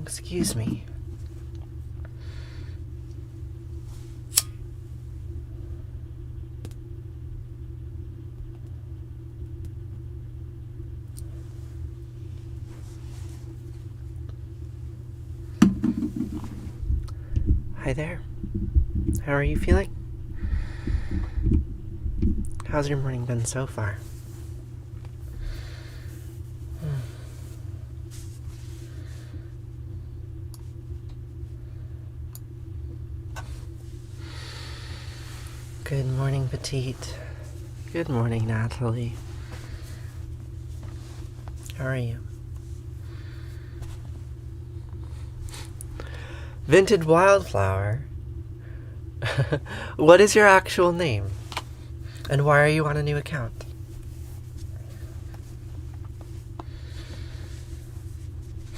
Excuse me. Hi there. How are you feeling? How's your morning been so far? Good morning, Petite. Good morning, Natalie. How are you? Vintage Wildflower? What is your actual name? And why are you on a new account?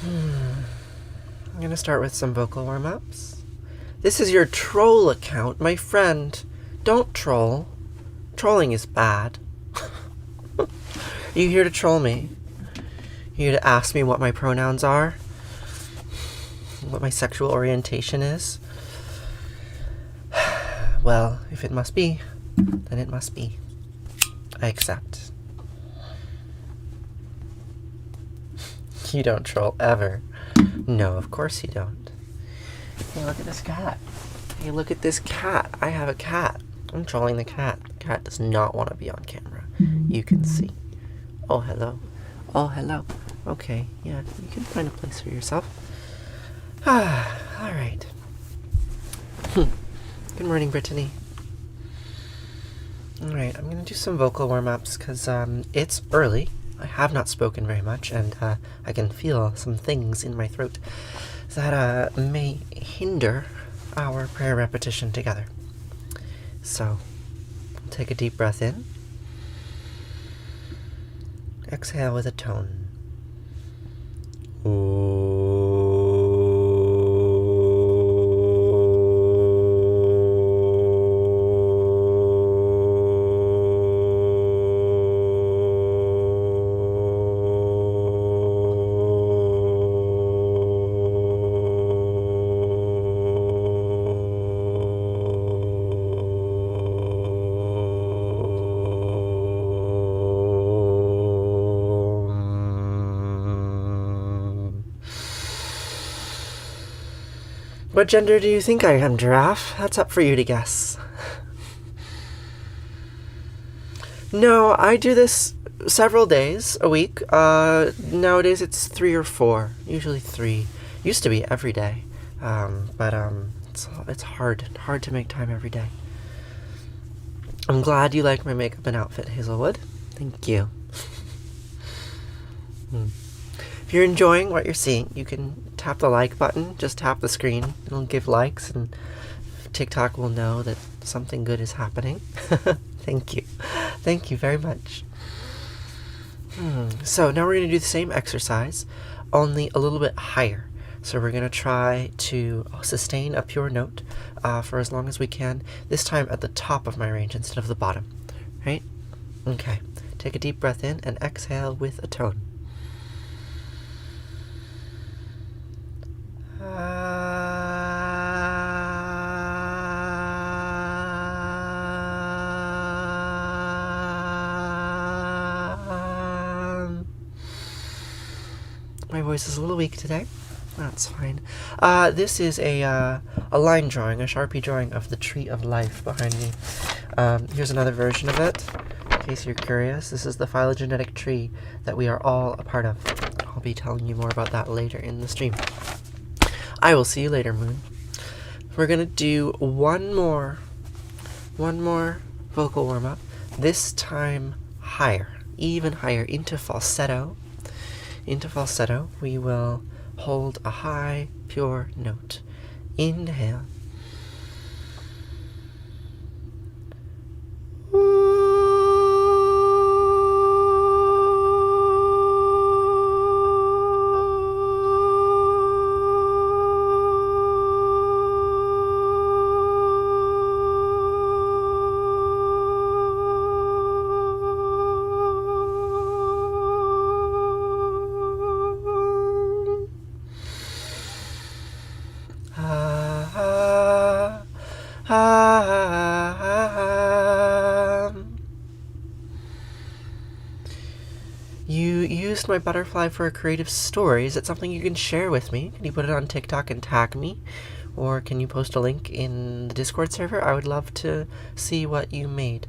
I'm gonna start with some vocal warm-ups. This is your troll account, my friend. Don't troll. Trolling is bad. You here to troll me? You here to ask me what my pronouns are? What my sexual orientation is? Well, if it must be, then it must be. I accept. You don't troll ever. No, of course you don't. Hey, look at this cat. Hey, look at this cat. I have a cat. I'm trolling the cat. The cat does not want to be on camera. You can see. Oh, hello. Oh, hello. Okay, yeah, you can find a place for yourself. Alright. Good morning, Brittany. Alright, I'm going to do some vocal warm-ups because it's early. I have not spoken very much, and I can feel some things in my throat that may hinder our prayer repetition together. So, take a deep breath in. Exhale with a tone. What gender do you think I am, Giraffe? That's up for you to guess. No, I do this several days a week. Nowadays it's 3 or 4. Usually 3. Used to be every day. But it's hard to make time every day. I'm glad you like my makeup and outfit, Hazelwood. Thank you. If you're enjoying what you're seeing, you can tap the like button. Just tap the screen. It'll give likes, and TikTok will know that something good is happening. Thank you. Thank you very much. So now we're going to do the same exercise, only a little bit higher. So we're going to try to sustain a pure note for as long as we can, this time at the top of my range instead of the bottom. Right? Okay. Take a deep breath in and exhale with a tone. My voice is a little weak today. That's fine. This is a line drawing, a Sharpie drawing of the Tree of Life behind me. Here's another version of it, in case you're curious. This is the phylogenetic tree that we are all a part of. I'll be telling you more about that later in the stream. I will see you later, Moon. We're gonna do one more vocal warm-up, this time higher, even higher, into falsetto. Into falsetto, we will hold a high, pure note. Inhale. use my butterfly for a creative story, is it something you can share with me? Can you put it on TikTok and tag me? Or can you post a link in the Discord server? I would love to see what you made.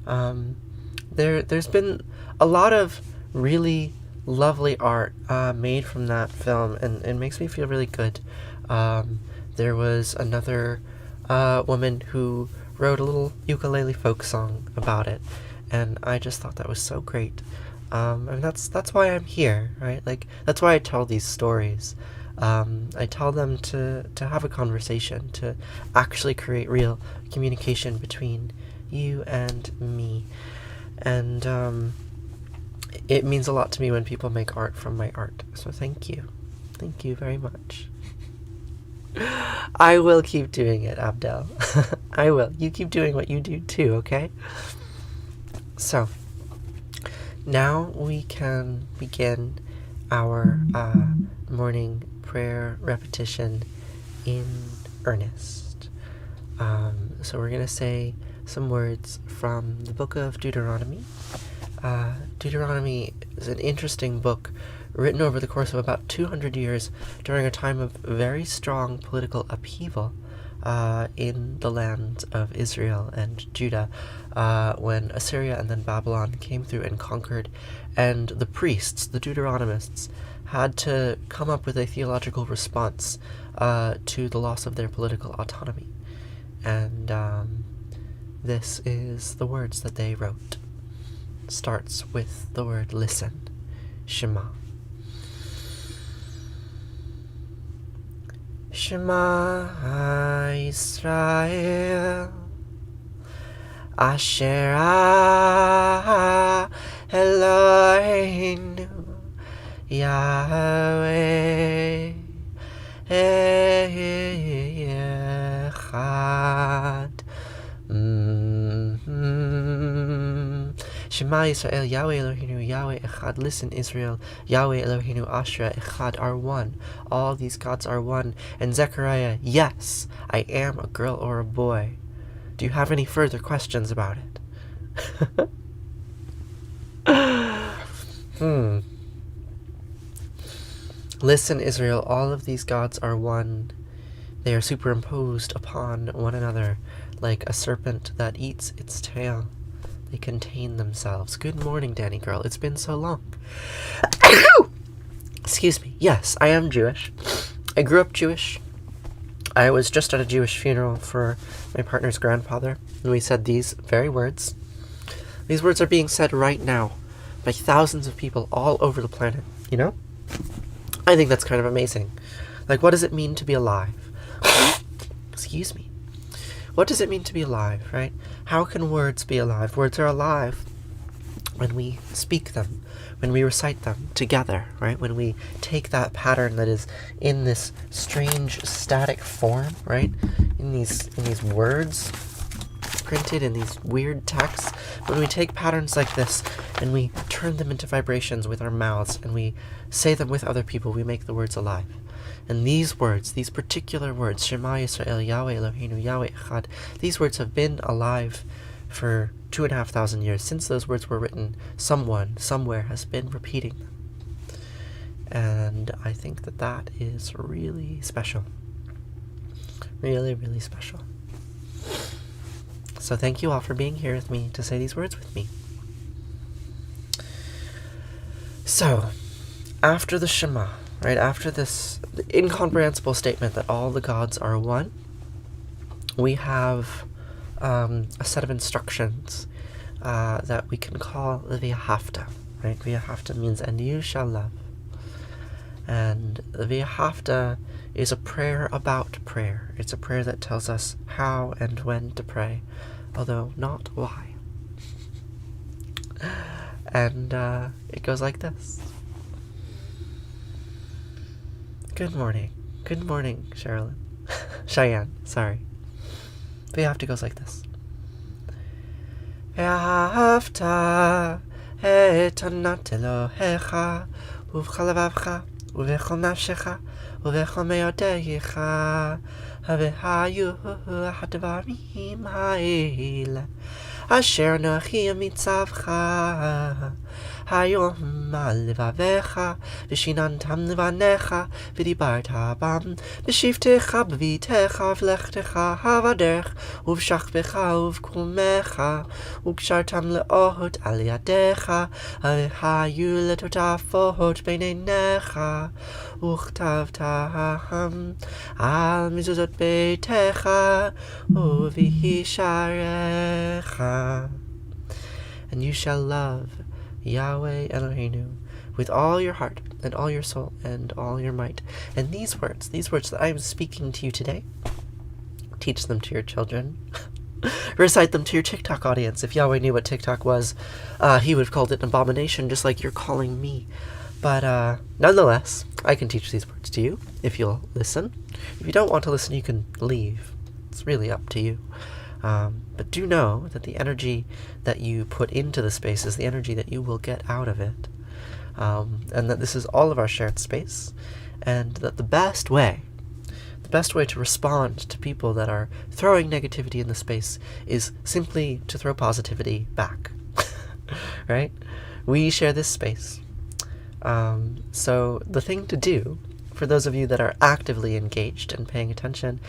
There's been a lot of really lovely art made from that film, and it makes me feel really good. There was another woman who wrote a little ukulele folk song about it, and I just thought that was so great. And that's why I'm here, right? Like, that's why I tell these stories. I tell them to have a conversation, to actually create real communication between you and me. And it means a lot to me when people make art from my art. So thank you. Thank you very much. I will keep doing it, Abdel. I will. You keep doing what you do too, okay? So, now we can begin our morning prayer repetition in earnest. So we're going to say some words from the book of Deuteronomy. Deuteronomy is an interesting book written over the course of about 200 years during a time of very strong political upheaval in the land of Israel and Judah, when Assyria and then Babylon came through and conquered, and the priests, the Deuteronomists, had to come up with a theological response to the loss of their political autonomy. And this is the words that they wrote. Starts with the word listen, Shema. Shema Yisrael, Asher Eloheinu, Yahweh Echad. Shema Yisrael, Yahweh Eloheinu, Yahweh Echad. Listen, Israel, Yahweh Eloheinu, Asher Echad are one. All these gods are one. And Zechariah, yes, I am a girl or a boy. Do you have any further questions about it? Listen, Israel, all of these gods are one. They are superimposed upon one another like a serpent that eats its tail. They contain themselves. Good morning, Danny girl. It's been so long. Excuse me. Yes, I am Jewish. I grew up Jewish. I was just at a Jewish funeral for my partner's grandfather, and we said these very words. These words are being said right now by thousands of people all over the planet, you know? I think that's kind of amazing. Like, what does it mean to be alive? Excuse me. What does it mean to be alive, right? How can words be alive? Words are alive when we speak them, when we recite them together, right? When we take that pattern that is in this strange static form, right? In these words printed in these weird texts, when we take patterns like this and we turn them into vibrations with our mouths and we say them with other people, we make the words alive. And these words, these particular words, Shema Yisrael, Yahweh Eloheinu, Yahweh Echad, these words have been alive for 2,500 years. Since those words were written, someone, somewhere has been repeating them. And I think that that is really special. Really, really special. So thank you all for being here with me to say these words with me. So, after the Shema, right, after this incomprehensible statement that all the gods are one, we have a set of instructions that we can call the V'ahavta, right? V'ahavta means, and you shall love. And the V'ahavta is a prayer about prayer. It's a prayer that tells us how and when to pray, although not why. And it goes like this. Good morning. Good morning, Sherilyn. Cheyenne, sorry. V'ahavta goes like this. V'ahavta et Anat Elohecha uv'chol levavcha uv'chol nafshecha uv'chol me'odeyecha v'hayu hadvarim ha'ele asher anochi mitzavcha Hayom Levavecha, Vishinantam Levanecha, Vidibarta Bam, Vishiftecha Bvitecha, Vlechtecha Havaderch, Uvshachbecha, Uvkumecha, Ukshartam Leohot Aliadecha, Alihayu Letotafot Beinenecha, Uchtav Taham, Al Mizuzot Beitecha, Uvihisharecha. And you shall love Yahweh Eloheinu with all your heart and all your soul and all your might. And these words that I am speaking to you today, teach them to your children. Recite them to your TikTok audience. If Yahweh knew what TikTok was, he would have called it an abomination, just like you're calling me. But nonetheless, I can teach these words to you if you'll listen. If you don't want to listen, you can leave. It's really up to you. But do know that the energy that you put into the space is the energy that you will get out of it. And that this is all of our shared space. And that the best way to respond to people that are throwing negativity in the space is simply to throw positivity back. Right? We share this space. So the thing to do, for those of you that are actively engaged and paying attention,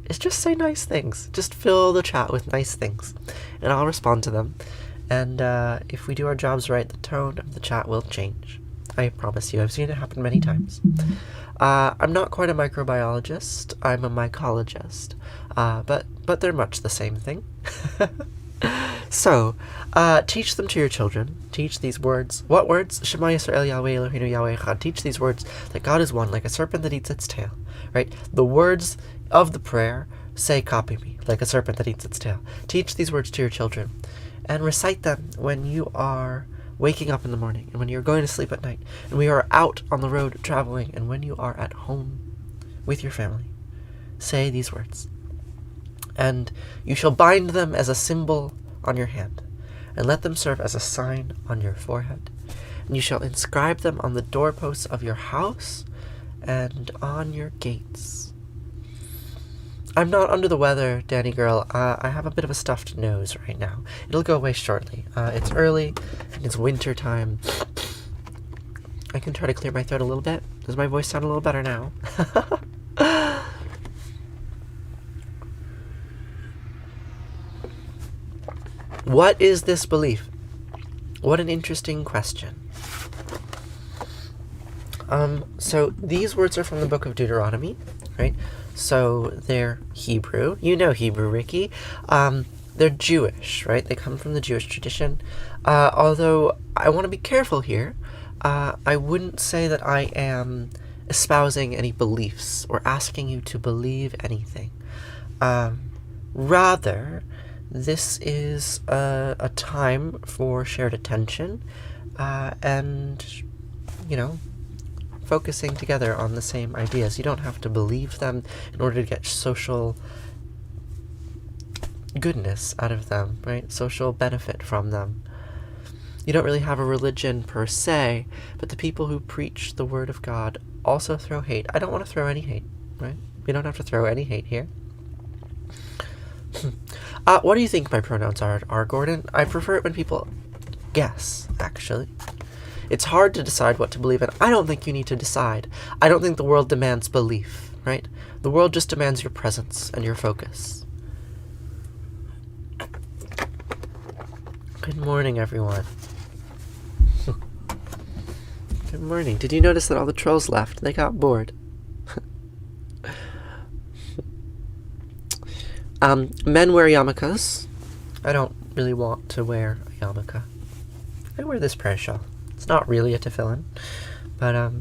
is just say nice things. Just fill the chat with nice things, and I'll respond to them. And if we do our jobs right, the tone of the chat will change. I promise you. I've seen it happen many times. I'm not quite a microbiologist. I'm a mycologist. But they're much the same thing. So, teach them to your children. Teach these words. What words? Shema Yisrael Yahweh Eloheinu Yahweh Echad. Teach these words that God is one, like a serpent that eats its tail. Right? The words of the prayer say, copy me, like a serpent that eats its tail. Teach these words to your children. And recite them when you are waking up in the morning, and when you're going to sleep at night, and when you are out on the road traveling, and when you are at home with your family. Say these words. And you shall bind them as a symbol on your hand, and let them serve as a sign on your forehead. And you shall inscribe them on the doorposts of your house and on your gates. I'm not under the weather, Danny girl. I have a bit of a stuffed nose right now. It'll go away shortly. It's early, and it's winter time. I can try to clear my throat a little bit. Does my voice sound a little better now? What is this belief? What an interesting question. So these words are from the book of Deuteronomy, right? So they're Hebrew. You know Hebrew, Ricky. They're Jewish, right? They come from the Jewish tradition. Although I want to be careful here. I wouldn't say that I am espousing any beliefs or asking you to believe anything. Rather, this is a time for shared attention and, focusing together on the same ideas. You don't have to believe them in order to get social goodness out of them, right? Social benefit from them. You don't really have a religion per se, but the people who preach the word of God also throw hate. I don't want to throw any hate, right? We don't have to throw any hate here. What do you think my pronouns are, Gordon? I prefer it when people guess, actually. It's hard to decide what to believe in. I don't think you need to decide. I don't think the world demands belief, right? The world just demands your presence and your focus. Good morning, everyone. Good morning. Did you notice that all the trolls left? They got bored. Men wear yarmulkes. I don't really want to wear a yarmulke. I wear this prayer shawl. It's not really a tefillin, but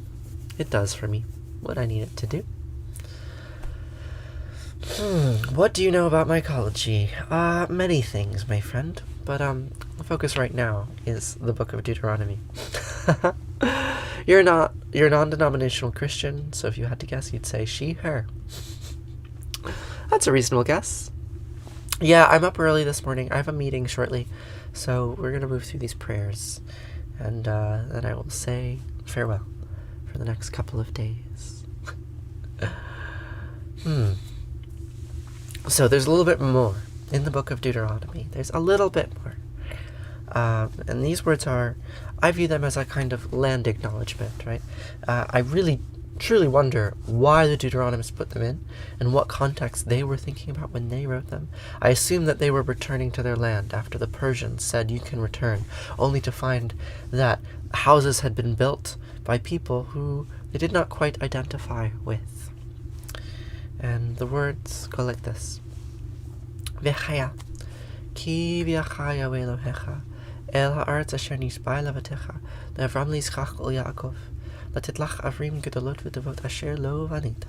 it does for me what I need it to do. What do you know about mycology? Many things, my friend. But the focus right now is the book of Deuteronomy. You're a non-denominational Christian, so if you had to guess, you'd say she, her. That's a reasonable guess. Yeah, I'm up early this morning. I have a meeting shortly, so we're going to move through these prayers, and then I will say farewell for the next couple of days. So there's a little bit more in the book of Deuteronomy. There's a little bit more. And these words I view them as a kind of land acknowledgement, right? I really, truly wonder why the Deuteronomists put them in and what context they were thinking about when they wrote them. I assume that they were returning to their land after the Persians said you can return, only to find that houses had been built by people who they did not quite identify with. And the words go like this. V'chaya, ki v'achaya Elohecha, el ha'aretz asher nishba levatecha, le'avram li'yitzchak u'Yaakov, לתת ערים גדולות וטובות אשר לא בנית,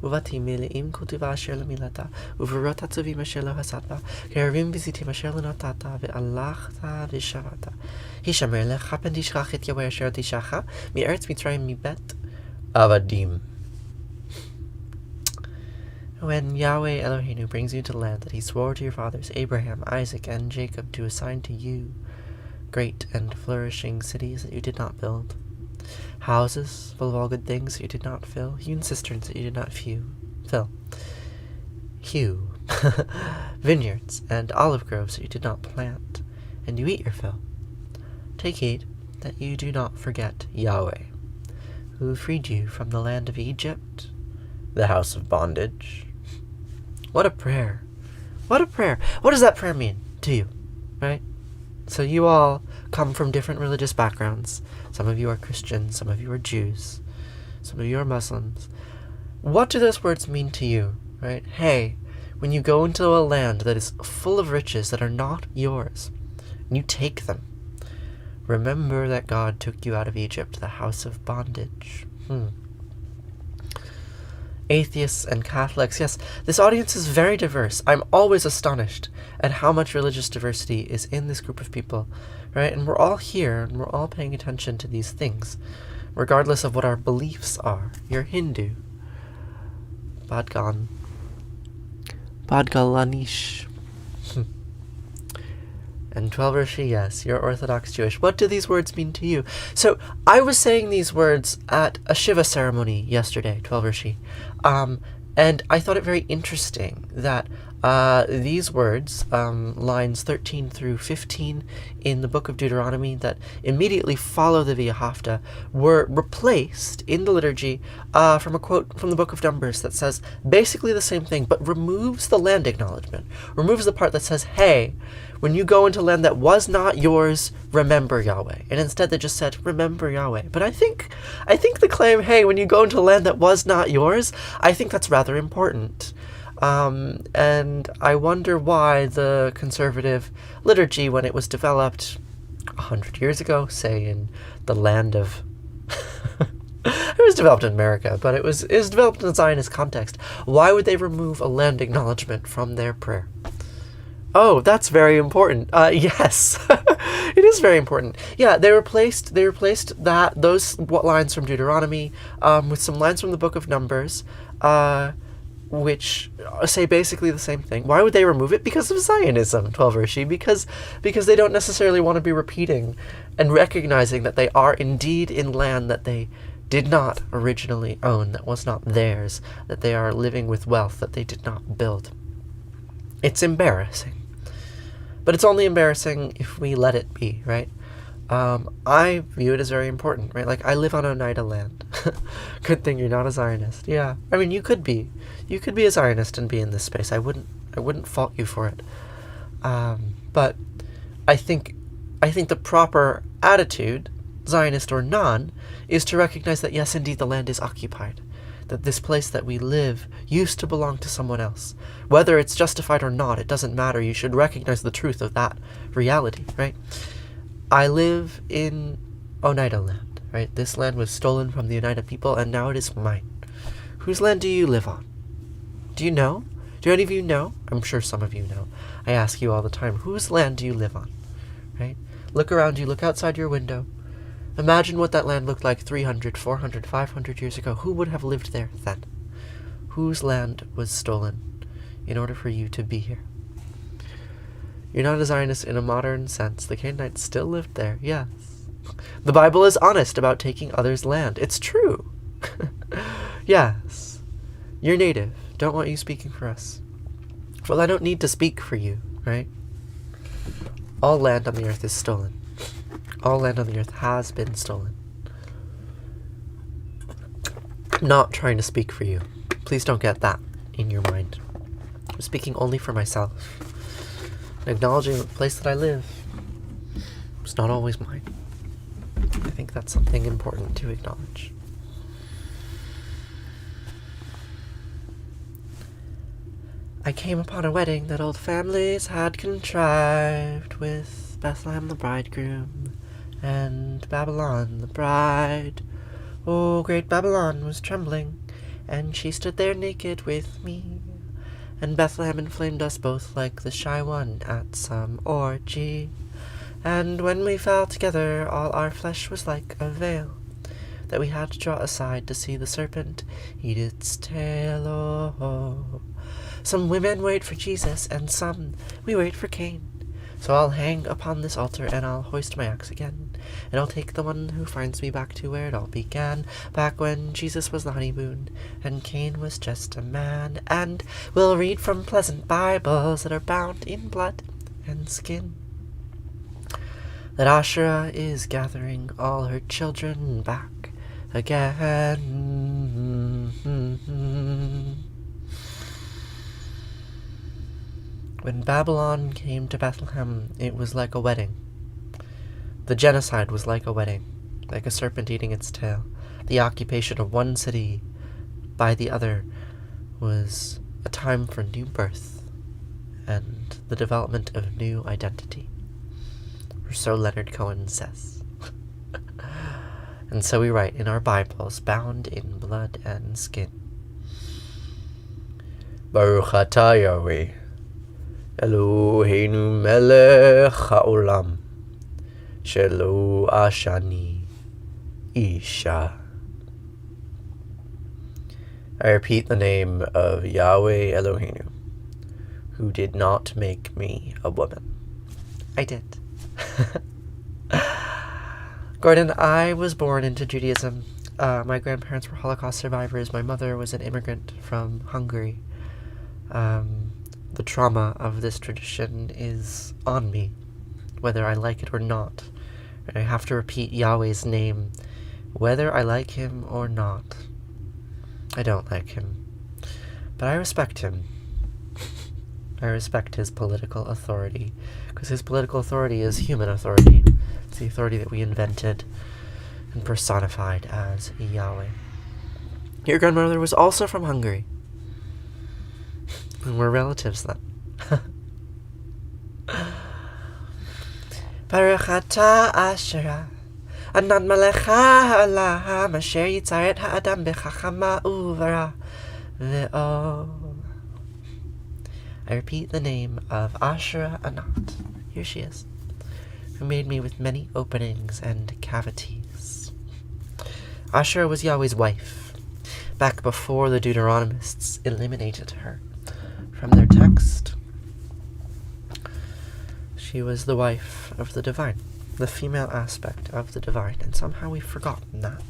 ובתים מלאים כתובה אשר לא מילאת, וברות עצובים אשר לא הסת בה, כערים וזיתים אשר לא נטעת, והלכת ושבת. הישמר לך פן תשכח את יהוה אשר תשעך, מארץ מצרים מבית עבדים. When Yahweh Eloheinu brings you to the land that he swore to your fathers, Abraham, Isaac, and Jacob, to assign to you great and flourishing cities that you did not build, houses full of all good things that you did not fill, hewn cisterns that you did not fill, vineyards and olive groves that you did not plant, and you eat your fill. Take heed that you do not forget Yahweh, who freed you from the land of Egypt, the house of bondage. What a prayer. What a prayer. What does that prayer mean to you, right? So you all come from different religious backgrounds. Some of you are Christians, some of you are Jews, some of you are Muslims. What do those words mean to you, right? Hey, when you go into a land that is full of riches that are not yours, and you take them, remember that God took you out of Egypt, the house of bondage. Atheists and Catholics, yes, this audience is very diverse. I'm always astonished at how much religious diversity is in this group of people, right? And we're all here, and we're all paying attention to these things, regardless of what our beliefs are. You're Hindu. Badgalanish. And 12 Rishi, yes, you're Orthodox Jewish. What do these words mean to you? So I was saying these words at a Shiva ceremony yesterday, 12 Rishi. And I thought it very interesting that these words, lines 13 through 15 in the book of Deuteronomy that immediately follow the V'ahavta, were replaced in the liturgy from a quote from the book of Numbers that says basically the same thing, but removes the land acknowledgement, removes the part that says, hey, when you go into land that was not yours, remember Yahweh. And instead they just said, remember Yahweh. But I think the claim, hey, when you go into land that was not yours, I think that's rather important. And I wonder why the conservative liturgy, when it was developed 100 years ago, say in the land of... it was developed in America, but it was developed in a Zionist context. Why would they remove a land acknowledgement from their prayer? Oh, that's very important. Yes, it is very important. Yeah, they replaced those lines from Deuteronomy with some lines from the book of Numbers, which say basically the same thing. Why would they remove it? Because of Zionism, 12 Rishi, because they don't necessarily want to be repeating and recognizing that they are indeed in land that they did not originally own, that was not theirs, that they are living with wealth that they did not build. It's embarrassing. But it's only embarrassing if we let it be, right? I view it as very important, right? Like, I live on Oneida land. Good thing you're not a Zionist. Yeah. I mean, you could be. You could be a Zionist and be in this space. I wouldn't fault you for it. But I think the proper attitude, Zionist or none, is to recognize that, yes, indeed, the land is occupied. That this place that we live used to belong to someone else. Whether it's justified or not, it doesn't matter. You should recognize the truth of that reality, right? I live in Oneida land, right? This land was stolen from the Oneida people, and now it is mine. Whose land do you live on? Do you know? Do any of you know? I'm sure some of you know. I ask you all the time, whose land do you live on, right? Look around you, look outside your window. Imagine what that land looked like 300, 400, 500 years ago. Who would have lived there then? Whose land was stolen in order for you to be here? You're not a Zionist in a modern sense. The Canaanites still lived there, yes. The Bible is honest about taking others' land. It's true. Yes. You're native. Don't want you speaking for us. Well, I don't need to speak for you, right? All land on the earth is stolen. All land on the earth has been stolen. I'm not trying to speak for you. Please don't get that in your mind. I'm speaking only for myself. Acknowledging the place that I live is not always mine. I think that's something important to acknowledge. I came upon a wedding that old families had contrived, with Bethlehem the bridegroom and Babylon the bride. Oh, great Babylon was trembling, and she stood there naked with me, and Bethlehem inflamed us both like the shy one at some orgy. And when we fell together, all our flesh was like a veil that we had to draw aside to see the serpent eat its tail. Oh. Some women wait for Jesus, and some we wait for Cain. So I'll hang upon this altar, and I'll hoist my axe again, and I'll take the one who finds me back to where it all began, back when Jesus was the honeymoon, and Cain was just a man. And we'll read from pleasant Bibles that are bound in blood and skin, that Asherah is gathering all her children back again. When Babylon came to Bethlehem, it was like a wedding. The genocide was like a wedding, like a serpent eating its tail. The occupation of one city by the other was a time for new birth and the development of new identity. Or so Leonard Cohen says. And so we write in our Bibles, bound in blood and skin. Baruch atah Yahweh, Eloheinu melech haolam, shelo ashani isha. I repeat the name of Yahweh Eloheinu, who did not make me a woman. I did. Gordon, I was born into Judaism. My grandparents were Holocaust survivors. My mother was an immigrant from Hungary. The trauma of this tradition is on me, whether I like it or not. And I have to repeat Yahweh's name, whether I like him or not. I don't like him, but I respect him. I respect his political authority, because his political authority is human authority. It's the authority that we invented and personified as Yahweh. Your grandmother was also from Hungary. And we're relatives then. Baruch atah Asherah, Adonai melech haolam, asher yitzar et ha'adam b'chachama u'vara ve'or. I repeat the name of Asherah Anat. Here she is, who made me with many openings and cavities. Asherah was Yahweh's wife, back before the Deuteronomists eliminated her from their text. She was the wife of the divine, the female aspect of the divine, and somehow we've forgotten that.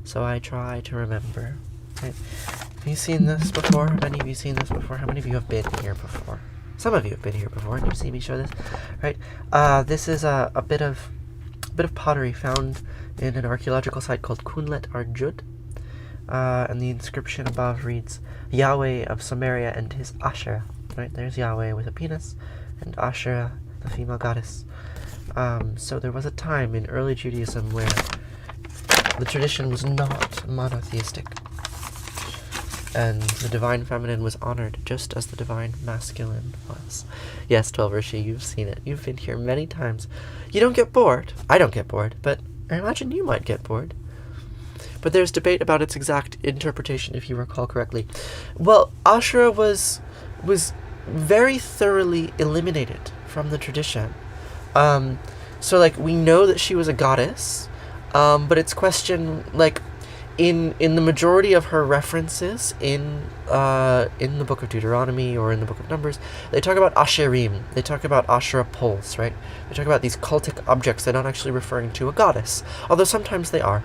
So I try to remember. Right? Have you seen this before? Have any of you seen this before? How many of you have been here before? Some of you have been here before, and you've seen me show this, right? This is a bit of pottery found in an archaeological site called Kunlet Arjud. And the inscription above reads, Yahweh of Samaria and his Asherah. Right, there's Yahweh with a penis, and Asherah, the female goddess. So there was a time in early Judaism where the tradition was not monotheistic, and the divine feminine was honored just as the divine masculine was. Yes, 12-Rishi, you've seen it. You've been here many times. You don't get bored. I don't get bored, but I imagine you might get bored. But there's debate about its exact interpretation, if you recall correctly. Well, Asherah was very thoroughly eliminated from the tradition. So, like, we know that she was a goddess, but it's questioned, like, in the majority of her references in the book of Deuteronomy or in the book of Numbers, they talk about Asherim. They talk about Asherah poles, right? They talk about these cultic objects. They're not actually referring to a goddess, although sometimes they are.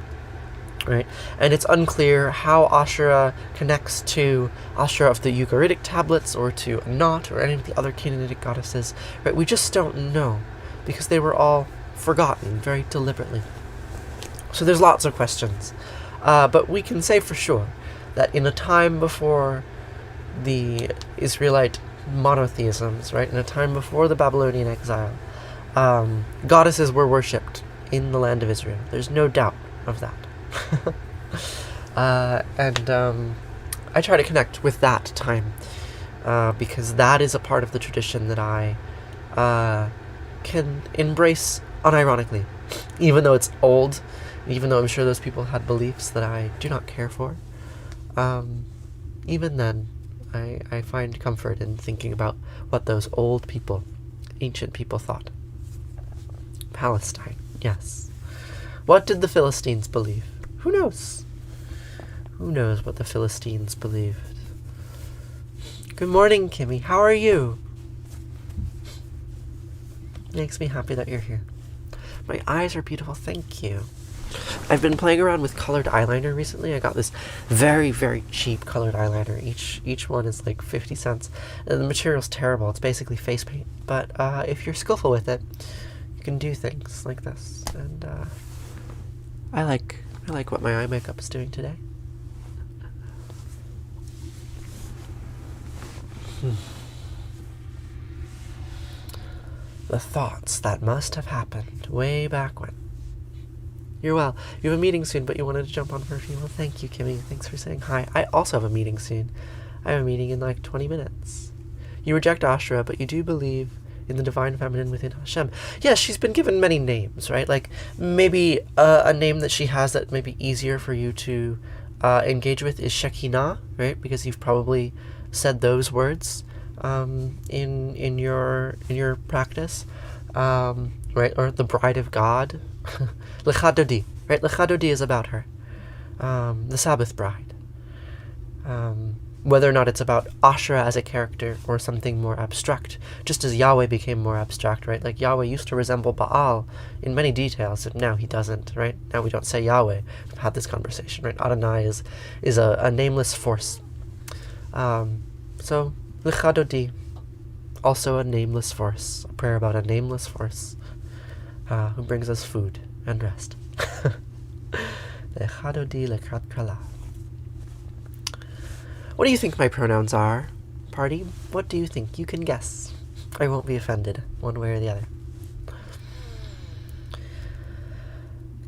Right, and it's unclear how Asherah connects to Asherah of the Ugaritic tablets or to Anat or any of the other Canaanitic goddesses. Right, we just don't know. because they were all forgotten very deliberately. So there's lots of questions. But we can say for sure that in a time before the Israelite monotheisms, right, in a time before the Babylonian exile, goddesses were worshipped in the land of Israel. There's no doubt of that. And I try to connect with that time because that is a part of the tradition that I can embrace unironically, even though it's old, even though I'm sure those people had beliefs that I do not care for. Even then, I find comfort in thinking about what those old people, ancient people, thought. Palestine, yes. What did the Philistines believe? Who knows? Who knows what the Philistines believed? Good morning, Kimmy. How are you? Makes me happy that you're here. My eyes are beautiful, thank you. I've been playing around with colored eyeliner recently. I got this very, very cheap colored eyeliner. Each one is like 50 cents. And the material's terrible. It's basically face paint. But if you're skillful with it, you can do things like this. And I like what my eye makeup is doing today. The thoughts that must have happened way back when. You're well. You have a meeting soon, but you wanted to jump on for a few. Well, thank you, Kimmy. Thanks for saying hi. I also have a meeting soon. I have a meeting in like 20 minutes. You reject Ashra, but you do believe in the divine feminine within Hashem. Yes, she's been given many names, right? Like maybe a name that she has that may be easier for you to engage with is Shekinah, right? Because you've probably said those words in your practice, right? Or the bride of God. Lecha Dodi, right? Lecha Dodi is about her, the Sabbath bride. Whether or not it's about Ashra as a character or something more abstract, just as Yahweh became more abstract, right? Like Yahweh used to resemble Baal in many details, and now he doesn't, right? Now we don't say Yahweh. We've had this conversation, right? Adonai is a nameless force. So Lecha Dodi, also a nameless force, a prayer about a nameless force who brings us food and rest. Lecha Dodi lekrat kala. What do you think my pronouns are, party? What do you think? You can guess. I won't be offended, one way or the other.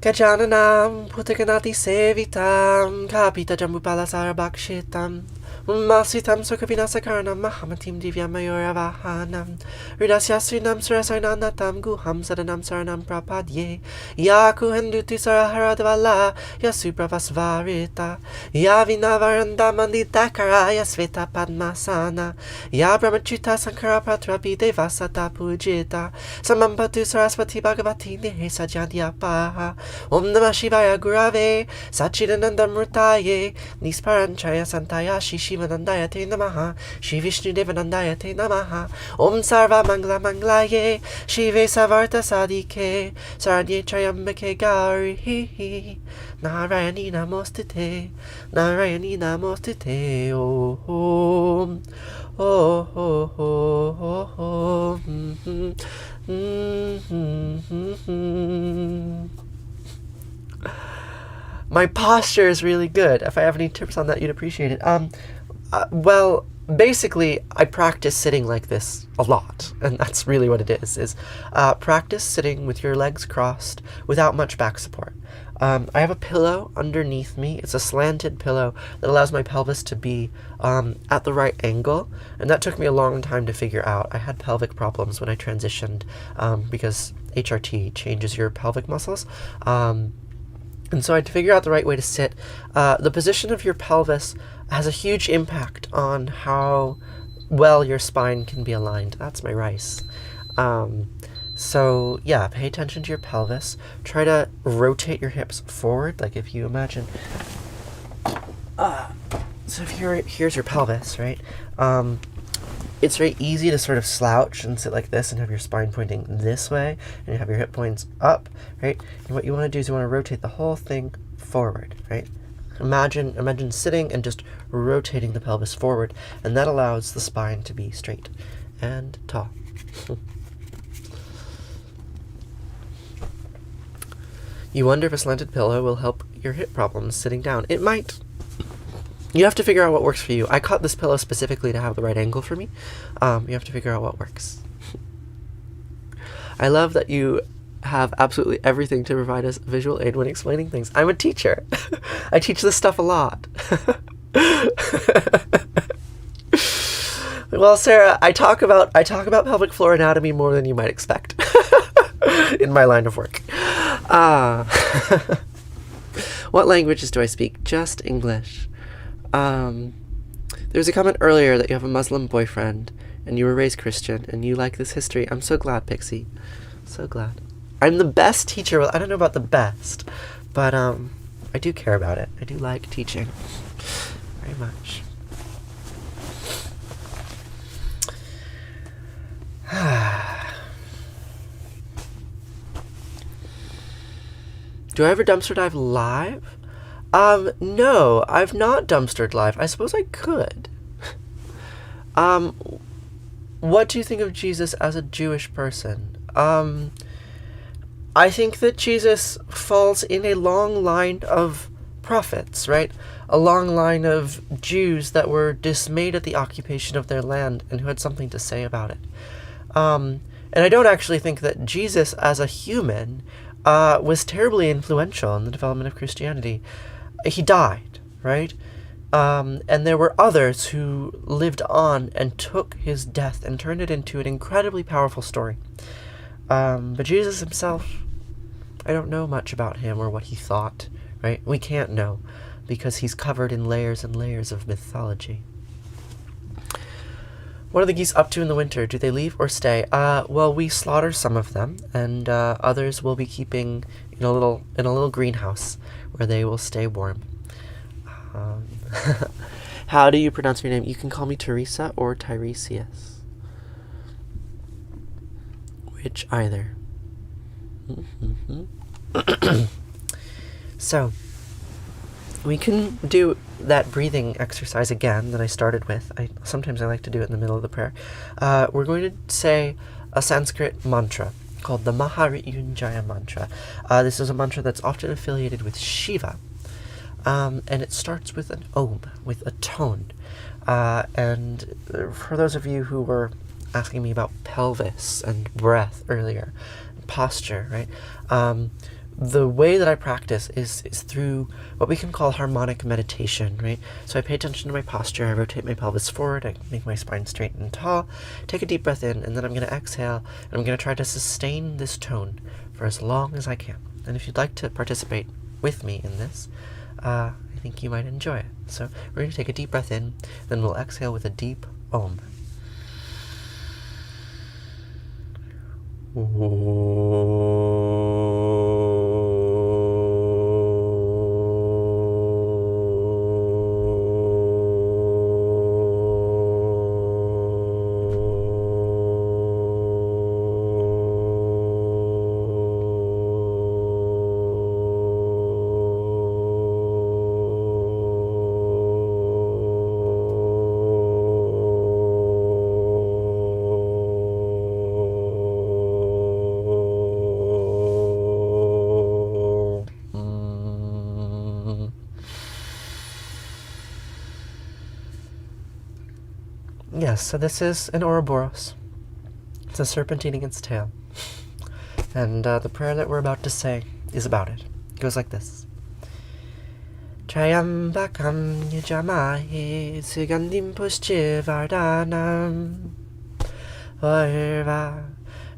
Gajananam Putaganati Sevitam Kapita Jambupala Sarabakshitam Masitam Sokapinasakaranam Mahamatim Divya Mayoravahanam Ridasyasrinam Surasarananatam Guham Sadanam Saranam Prapadye Yaku Hendutu Saraharadvala Yasupravasvarita Yavinavarananda Mandita Yasveta Padmasana Yabramachita Sankara Patrapi Devasata Pujita Samampatu Saraswati Bhagavati Nihesa Jadyapaha Om Namah Shivaya Gurave Sachidananda Murtaye Nisparanchaya Santaya Shishivanandaya Te Namaha Shri Vishnu Devanandaya Te Namaha Om Sarva Mangla Manglaye Shive Savarta Sadike Saradye Trayambake Gauri Narayani Namostite Narayani Namostite Om Oh oh oh oh oh My posture is really good. If I have any tips on that, you'd appreciate it. Well, basically, I practice sitting like this a lot, and that's really what it is practice sitting with your legs crossed without much back support. I have a pillow underneath me. It's a slanted pillow that allows my pelvis to be at the right angle, and that took me a long time to figure out. I had pelvic problems when I transitioned because HRT changes your pelvic muscles. And so I had to figure out the right way to sit. The position of your pelvis has a huge impact on how well your spine can be aligned. That's my rice. So yeah, pay attention to your pelvis. Try to rotate your hips forward. Like if you imagine, so if here's your pelvis, right? It's very easy to sort of slouch and sit like this and have your spine pointing this way, and you have your hip points up, right? And what you want to do is you want to rotate the whole thing forward, right? Imagine sitting and just rotating the pelvis forward, and that allows the spine to be straight and tall. You wonder if a slanted pillow will help your hip problems sitting down. It might. You have to figure out what works for you. I caught this pillow specifically to have the right angle for me. You have to figure out what works. I love that you have absolutely everything to provide us visual aid when explaining things. I'm a teacher. I teach this stuff a lot. Well, Sarah, I talk about pelvic floor anatomy more than you might expect in my line of work. What languages do I speak? Just English. There was a comment earlier that you have a Muslim boyfriend and you were raised Christian and you like this history. I'm so glad, Pixie. So glad. I'm the best teacher. Well, I don't know about the best, but I do care about it. I do like teaching very much. Do I ever dumpster dive live? No, I've not dumpstered live. I suppose I could. What do you think of Jesus as a Jewish person? I think that Jesus falls in a long line of prophets, right? A long line of Jews that were dismayed at the occupation of their land and who had something to say about it. And I don't actually think that Jesus as a human was terribly influential in the development of Christianity. He died, right? And there were others who lived on and took his death and turned it into an incredibly powerful story. But Jesus himself, I don't know much about him or what he thought, right? We can't know because he's covered in layers and layers of mythology. What are the geese up to in the winter? Do they leave or stay? Well, we slaughter some of them, and others will be keeping in a little greenhouse where they will stay warm. How do you pronounce your name? You can call me Teresa or Tiresias. Which either. So, we can do that breathing exercise again that I started with. Sometimes I like to do it in the middle of the prayer. We're going to say a Sanskrit mantra called the Maharityunjaya mantra. This is a mantra that's often affiliated with Shiva. And it starts with an om, with a tone. And for those of you who were asking me about pelvis and breath earlier, posture, right? The way that I practice is through what we can call harmonic meditation, right? So I pay attention to my posture, I rotate my pelvis forward, I make my spine straight and tall, take a deep breath in, and then I'm going to exhale, and I'm going to try to sustain this tone for as long as I can. And if you'd like to participate with me in this, I think you might enjoy it. So we're going to take a deep breath in, then we'll exhale with a deep om. Yes, so this is an Ouroboros. It's a serpent eating its tail. And the prayer that we're about to say is about it. It goes like this. Trayambakam yajamahe sugandim pushchivardhanam Orva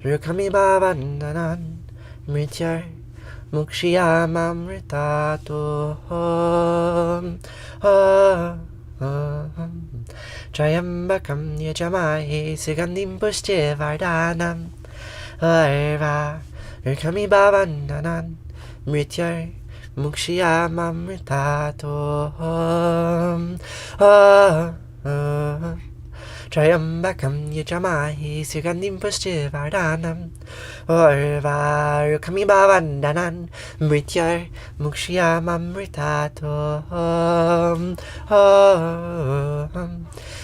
rukami bhavandanan mrityar mukshiyamamritato Trayambakam yajamahe sugandim pushchivardhanam Orva rukami bhavandanan mrityar mukshiyamamritato Trayambakam yajamahe sugandim pushchivardhanam Orva rukami bhavandanan mrityar mukshiyamamritato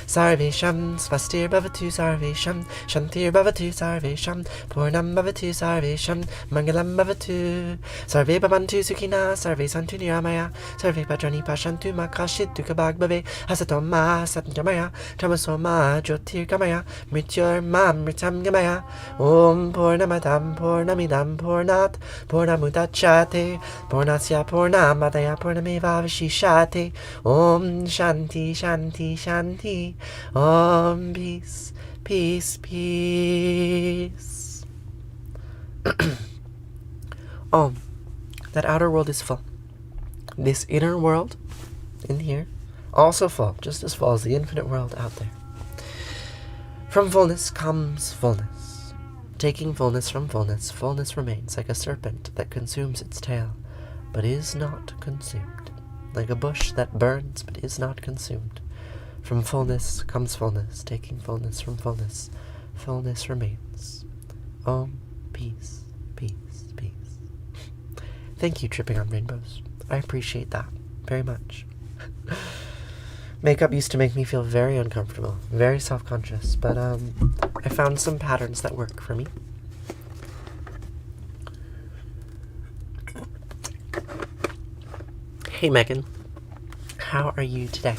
Sarvesham Svastir Bhavatu Sarvesham Shantir Bhavatu Sarvesham Purnam Bhavatu Sarvesham Mangalam Bhavatu Sarve Bhavantu Sukhina Sarve Santu Niramaya Sarve Bhadrani Pashantu Makashit Dukhabhag Bhave Hasatoma Satngamaya Tamasoma Jyotir Gamaya Mrityur Mamritam Gamaya Om Purnamatam Purnamidam Purnat Purnamudachate Purnasya Purnamadaya Purnameva Vishishate Om Shanti Shanti Shanti Om Peace Peace Peace. Om. That outer world is full. This inner world in here also full, just as full as the infinite world out there. From fullness comes fullness. Taking fullness from fullness, fullness remains like a serpent that consumes its tail, but is not consumed. Like a bush that burns, but is not consumed. From fullness comes fullness, taking fullness from fullness, fullness remains. Om, peace, peace, peace. Thank you, Tripping on Rainbows. I appreciate that very much. Makeup used to make me feel very uncomfortable, very self-conscious, but I found some patterns that work for me. Hey Megan, how are you today?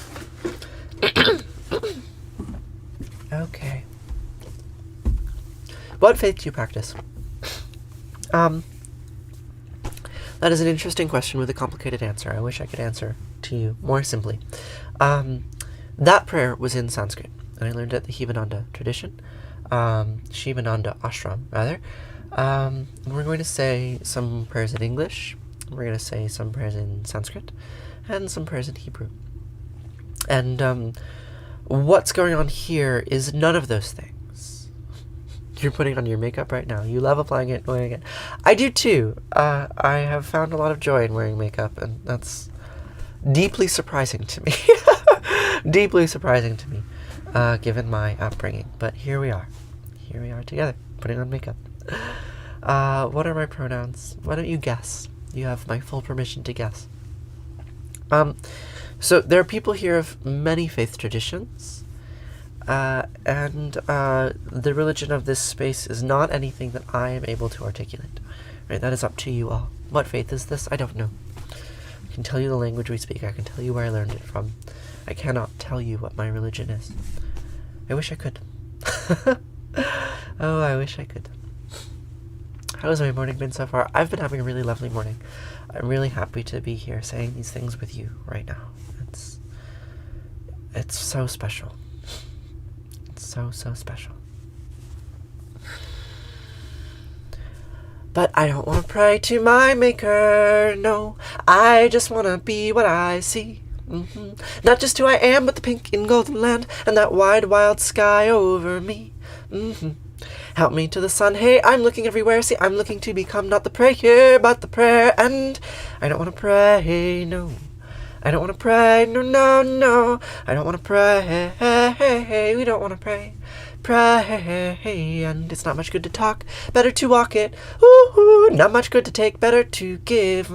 Okay. What faith do you practice? That is an interesting question with a complicated answer. I wish I could answer to you more simply. That prayer was in Sanskrit, and I learned it at the Shivananda tradition, Shivananda ashram, rather. We're going to say some prayers in English, we're going to say some prayers in Sanskrit, and some prayers in Hebrew. And what's going on here is none of those things. You're putting on your makeup right now. You love applying it, wearing it. I do too. I have found a lot of joy in wearing makeup, and that's deeply surprising to me. Deeply surprising to me, given my upbringing. But here we are. Here we are together, putting on makeup. What are my pronouns? Why don't you guess? You have my full permission to guess. So there are people here of many faith traditions, and the religion of this space is not anything that I am able to articulate. Right? That is up to you all. What faith is this? I don't know. I can tell you the language we speak. I can tell you where I learned it from. I cannot tell you what my religion is. I wish I could. Oh, I wish I could. How has my morning been so far? I've been having a really lovely morning. I'm really happy to be here saying these things with you right now. It's so special. It's so special. But I don't want to pray to my maker, no. I just want to be what I see. Not just who I am, but the pink and golden land and that wide, wild sky over me. Help me to the sun. Hey, I'm looking everywhere. See, I'm looking to become not the prayer, but the prayer. And I don't want to pray, no. I don't want to pray, no, no, no. I don't want to pray. We don't want to pray. Pray, and it's not much good to talk, better to walk it. Ooh, not much good to take, better to give.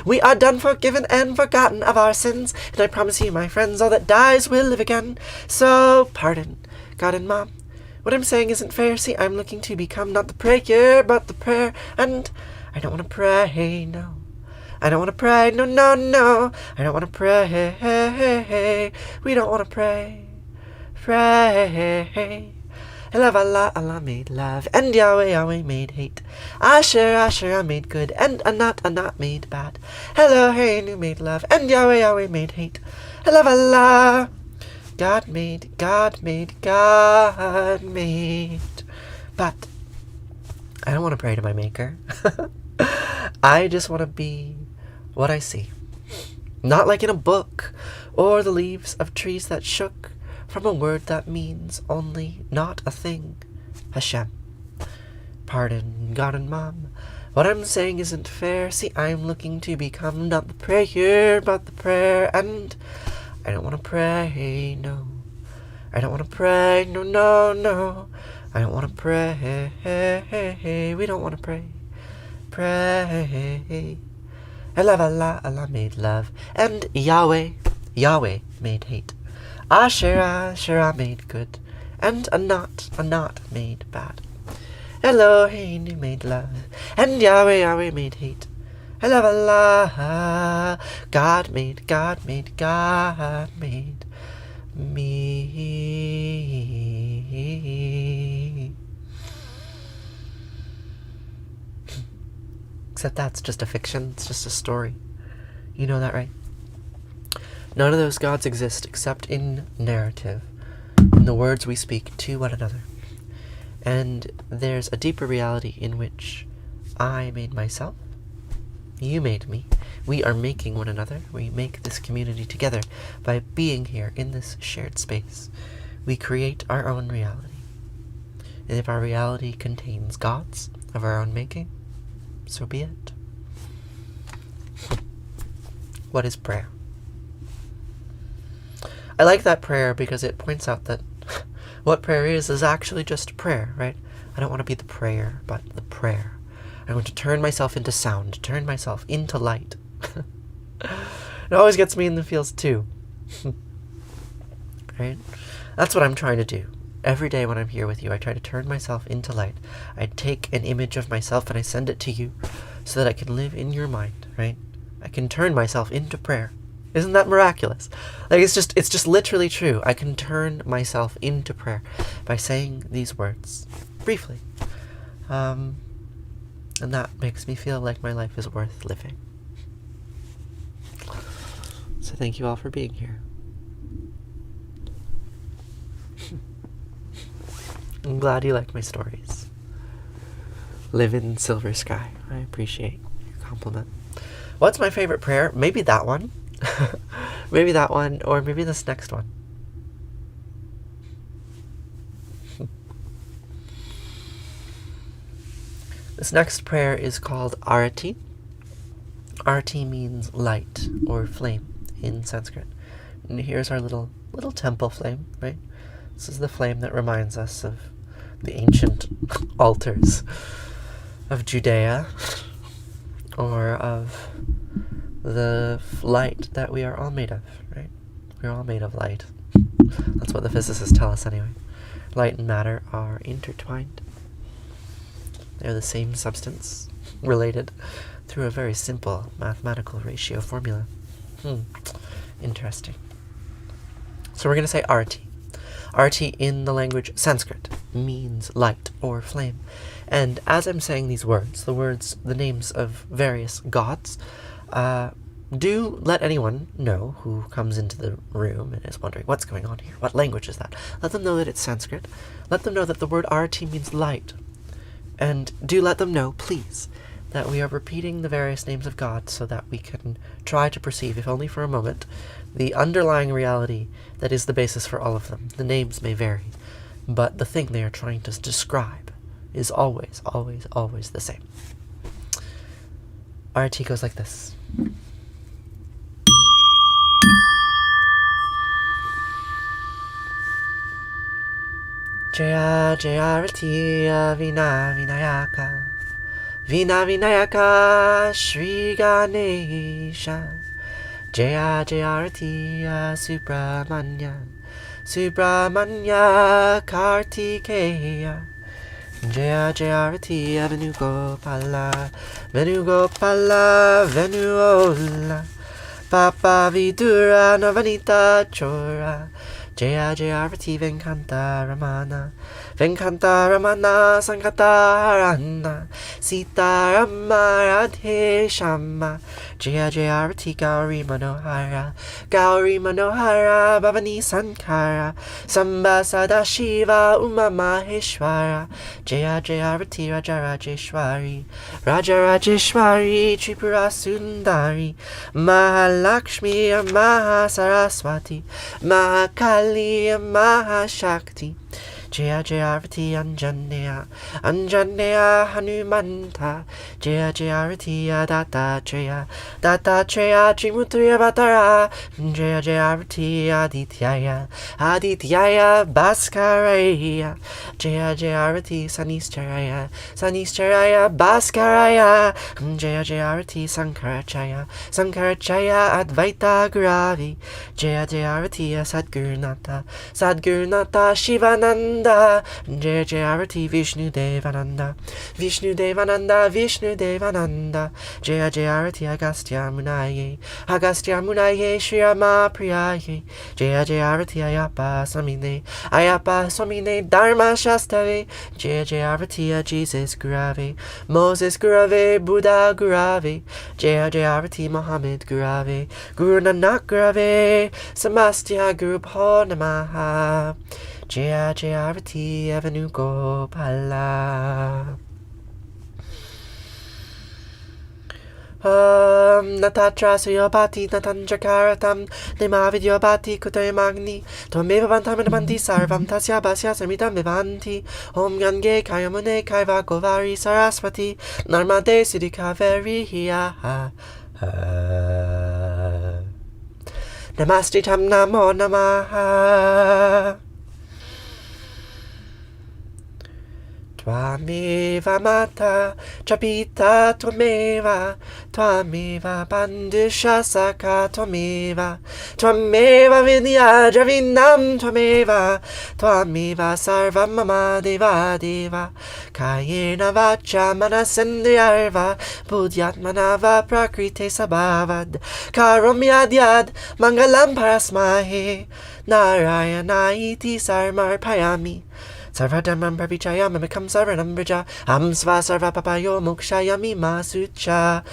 We are done, forgiven, and forgotten of our sins, and I promise you, my friends, all that dies will live again. So, pardon, God and Mom. What I'm saying isn't fair. See, I'm looking to become not the prayer, but the prayer, and I don't want to pray, no. I don't want to pray, no, no, no. I don't want to pray. We don't want to pray. Pray. Love Allah, Allah made love, and Yahweh, Yahweh made hate. Asher, Asher, made good, and Anat made bad. Eloheinu made love, and Yahweh, Yahweh made hate. Love Allah. God made. But I don't want to pray to my maker. I just want to be what I see. Not like in a book, or the leaves of trees that shook from a word that means only not a thing. Hashem. Pardon, God and Mom. What I'm saying isn't fair. See, I'm looking to become not the prayer, but the prayer. And I don't want to pray, no. I don't want to pray, no, no, no. I don't want to pray. We don't want to pray. Pray. I love Allah, Allah made love. And Yahweh, Yahweh made hate. Asherah, Asherah made good, and a knot made bad. Elohim made love, and Yahweh, Yahweh made hate. Allah, Allah, God made me. Except that's just a fiction, it's just a story. You know that, right? None of those gods exist except in narrative, in the words we speak to one another. And there's a deeper reality in which I made myself, you made me, we are making one another, we make this community together by being here in this shared space. We create our own reality. And if our reality contains gods of our own making, so be it. What is prayer? I like that prayer because it points out that what prayer is actually just prayer, right? I don't want to be the prayer, but the prayer. I want to turn myself into sound, turn myself into light. It always gets me in the feels too. Right? That's what I'm trying to do. Every day when I'm here with you, I try to turn myself into light. I take an image of myself and I send it to you so that I can live in your mind, right? I can turn myself into prayer. Isn't that miraculous? Like, it's just literally true. I can turn myself into prayer by saying these words briefly. And that makes me feel like my life is worth living. So thank you all for being here. I'm glad you like my stories. Live in silver sky. I appreciate your compliment. What's my favorite prayer? Maybe that one. Maybe that one, or maybe this next one. This next prayer is called Arati. Arati means light or flame in Sanskrit. And here's our little temple flame, right? This is the flame that reminds us of the ancient altars of Judea, or of the light that we are all made of, right? We're all made of light. That's what the physicists tell us anyway. Light and matter are intertwined. They're the same substance, related through a very simple mathematical ratio formula. Interesting. So we're going to say Arati. Arati in the language Sanskrit means light or flame. And as I'm saying these words, the names of various gods, do let anyone know who comes into the room and is wondering what's going on here. What language is that? Let them know that it's Sanskrit. Let them know that the word Arati means light. And do let them know, please, that we are repeating the various names of God so that we can try to perceive, if only for a moment, the underlying reality that is the basis for all of them. The names may vary, but the thing they are trying to describe is always, always, always the same. Arati goes like this. Jaya Jaya Rati Vina Vinayaka Vina Vinayaka Shri Ganesha Jaya Jaya Rati Subramanya Subramanya Kartikeya Jaya Jaya Rati Venugopala Venugopala Venuola Papa Vidura Navanita Chora Jaya Jaya Rati Venkanta Ramana Venkanta Ramana Sankata Harana Sita Rama Radhe Shama Jaya Jaya Rati Gauri Manohara Gauri Manohara Bhavani Sankara Samba Sadashiva Uma Maheshwara Jaya Jaya Rati Raja Rajeshwari Raja Rajeshwari Tripura Sundari Mahalakshmi Mahasaraswati Mahakali Mahashakti Jaya Jaya Rati Anjaneya Anjaneya Hanumanta Jaya Jaya Rati Dattatreya Dattatreya Trimutriya Vatara Jaya Jaya Rati Adityaya Adityaya Bhaskaraya Jaya Jaya Rati Sanistaraya Sanistaraya Bhaskaraya Jaya Jaya Rati Sankarachaya Sankarachaya Advaita Guravi Jaya Jaya Rati Sadgurunata Sadgurunata Shivananda Jaya Jaya Rati Vishnu Devananda Vishnu Devananda Vishnu Devananda Jaya Jaya Rati Agastya Munaye Agastya Munaye Shri Rama Priyaye Jaya Jaya Rati Ayapa Swamine Dharma Shastave Jaya Jaya Rati Jesus Gurave Moses Gurave Buddha Gurave Jaya Jaya Rati Muhammad Gurave Guru Nanak Gurave Samastya Guru Bho Namaha Jaya Jaya Rati Avenu Gopala Natatra Suyobati Natanjakaratam Nemavidyobati Kutayamagni Twameva Vantamanabanti Sarvam Tasya Basya Samidam Vivanti Om Gange Kayamune Kaiva Govari Saraswati Narmade Siddhi Kaveri Hiya Namaste Tam Namo Namaha Twameva Mata Chapita Twameva Twameva Bandisha Saka Twameva Twameva Vidya Javinam Twameva Twameva Sarva Mama Deva Deva Kayena Vacha Manasendriyarva Buddhyatmanava Prakrite Sabhavad Karomyadyad Mangalam Parasmahe Narayana Iti Sarmar Payami Sarvadhamam Pravichaya Mamikam Saranam Vrija Am Sva Sarva Papayo Mokshayami Masucha.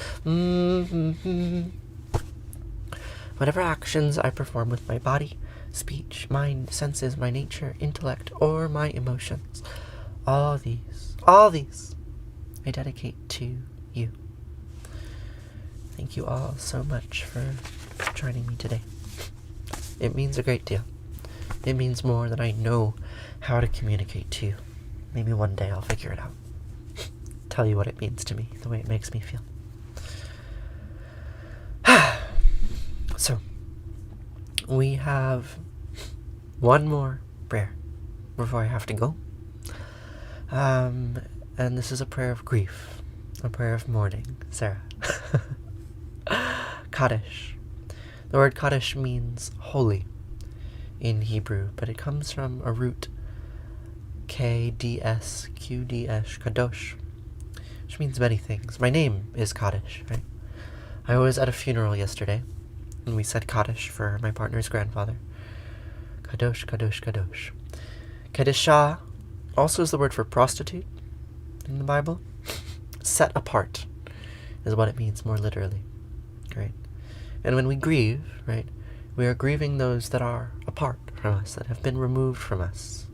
Whatever actions I perform with my body, speech, mind, senses, my nature, intellect, or my emotions, all these I dedicate to you. Thank you all so much for joining me today. It means a great deal. It means more than I know how to communicate to you. Maybe one day I'll figure it out. Tell you what it means to me, the way it makes me feel. So, we have one more prayer before I have to go. And this is a prayer of grief, a prayer of mourning. Sarah. Kaddish. The word Kaddish means holy in Hebrew, but it comes from a root K-D-S-Q-D-S, Kadosh, which means many things. My name is Kaddish, right? I was at a funeral yesterday, and we said Kaddish for my partner's grandfather. Kadosh, Kadosh, Kadosh. Kedisha also is the word for prostitute in the Bible. Set apart is what it means more literally, right? And when we grieve, right, we are grieving those that are apart from us, that have been removed from us,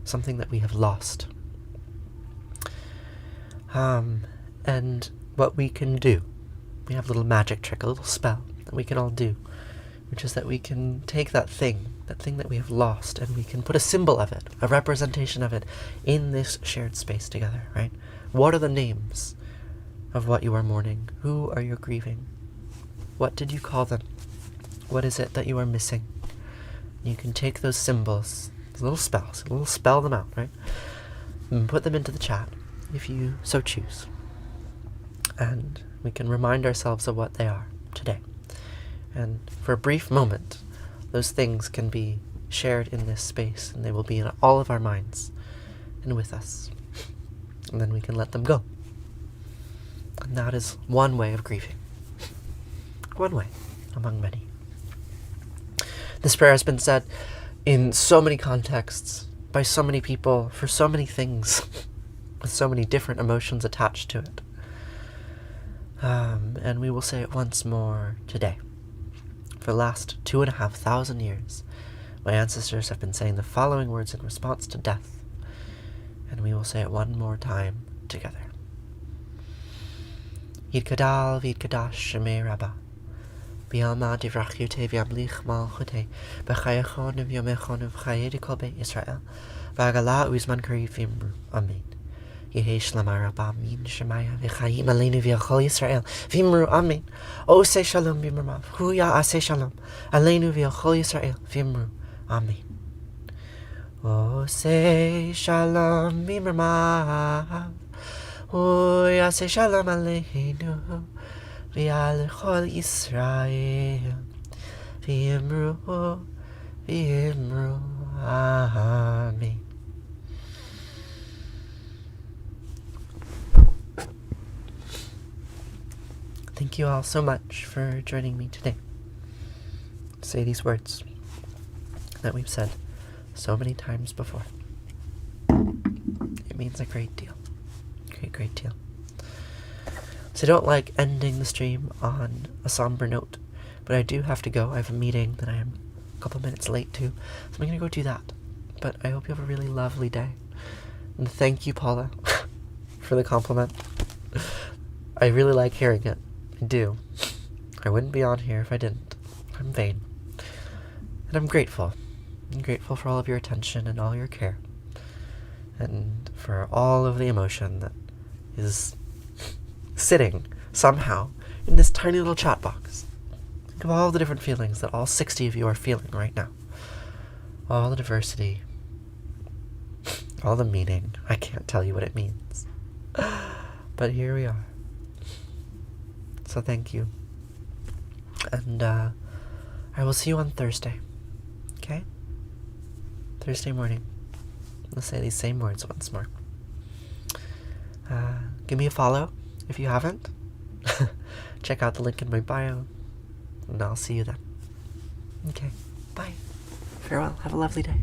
something that we have lost. And what we can do, we have a little magic trick, a little spell that we can all do, which is that we can take that thing that we have lost, and we can put a symbol of it, a representation of it, in this shared space together, right? What are the names of what you are mourning? Who are you grieving? What did you call them? What is it that you are missing? You can take those symbols, those little spells, spell them out, right? And put them into the chat, if you so choose. And we can remind ourselves of what they are today. And for a brief moment, those things can be shared in this space, and they will be in all of our minds and with us. And then we can let them go. And that is one way of grieving. One way among many. This prayer has been said in so many contexts, by so many people, for so many things, with so many different emotions attached to it. And we will say it once more today. For the last 2,500 years, my ancestors have been saying the following words in response to death, and we will say it one more time together. Yid Kadal Vid Kadash Shemei Rabbah. Bialma divrachute viamlich malchute, Bechayachon viomechon vchayedi kolbe Israel, Vagala uzman kari vimru. Amen. Yehesh lamarabah min shemaya v'chayim aleinu v'yachol Yisrael v'imru amen. Ose shalom b'mirmav huya ase shalom aleinu v'yachol Yisrael v'imru amen. Ose shalom b'mirmav huya ase shalom aleinu v'yachol Yisrael v'imru amen. Thank you all so much for joining me today. Say these words that we've said so many times before. It means a great deal. Great deal. So I don't like ending the stream on a somber note, but I do have to go. I have a meeting that I am a couple minutes late to, so I'm going to go do that. But I hope you have a really lovely day. And thank you, Paula, for the compliment. I really like hearing it. I do. I wouldn't be on here if I didn't. I'm vain. And I'm grateful. I'm grateful for all of your attention and all your care. And for all of the emotion that is sitting somehow in this tiny little chat box. Think of all the different feelings that all 60 of you are feeling right now. All the diversity. All the meaning. I can't tell you what it means. But here we are. So thank you. And I will see you on Thursday. Okay? Thursday morning. Let's say these same words once more. Give me a follow if you haven't. Check out the link in my bio. And I'll see you then. Okay. Bye. Farewell. Have a lovely day.